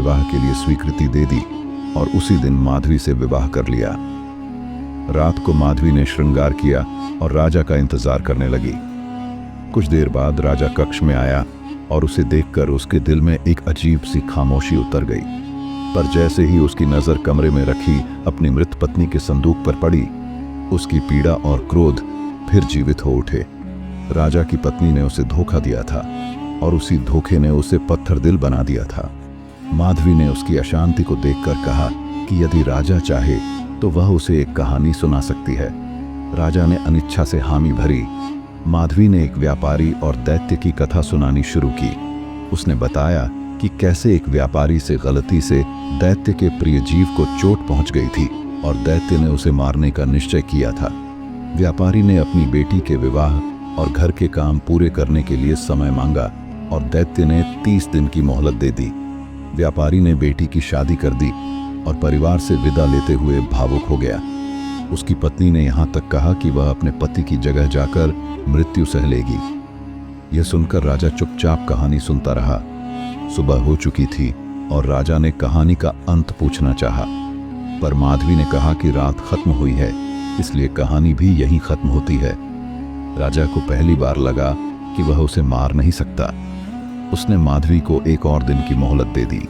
विवाह के लिए स्वीकृति दे दी और उसी दिन माधवी से विवाह कर लिया। रात को माधवी ने श्रृंगार किया और राजा का इंतजार करने लगी। कुछ देर बाद राजा कक्ष में आया और उसे देखकर उसके दिल में एक अजीब सी खामोशी उतर गई। पर जैसे ही उसकी नजर कमरे में रखी अपनी मृत पत्नी के संदूक पर पड़ी, उसकी पीड़ा और क्रोध फिर जीवित हो उठे। राजा की पत्नी ने उसे धोखा दिया था और उसी धोखे ने उसे पत्थर दिल बना दिया था। माधवी ने उसकी अशांति को देखकर कहा कि यदि राजा चाहे तो वह उसे एक कहानी सुना सकती है। राजा ने अनिच्छा से हामी भरी। माधवी ने एक व्यापारी और दैत्य की कथा सुनानी शुरू की। उसने बताया कि कैसे एक व्यापारी से गलती से दैत्य के प्रिय जीव को चोट पहुंच गई थी और दैत्य ने उसे मारने का निश्चय किया था। व्यापारी ने अपनी बेटी के विवाह और घर के काम पूरे करने के लिए समय मांगा और दैत्य ने 30 दिन की मोहलत दे दी। व्यापारी ने बेटी की शादी कर दी और परिवार से विदा लेते हुए भावुक हो गया। उसकी पत्नी ने यहाँ तक कहा कि वह अपने पति की जगह जाकर मृत्यु सह लेगी। यह सुनकर राजा चुपचाप कहानी सुनता रहा। सुबह हो चुकी थी और राजा ने कहानी का अंत पूछना चाहा, पर माधवी ने कहा कि रात खत्म हुई है, इसलिए कहानी भी यहीं खत्म होती है। राजा को पहली बार लगा कि वह उसे मार नहीं सकता। उसने माधवी को एक और दिन की मोहलत दे दी।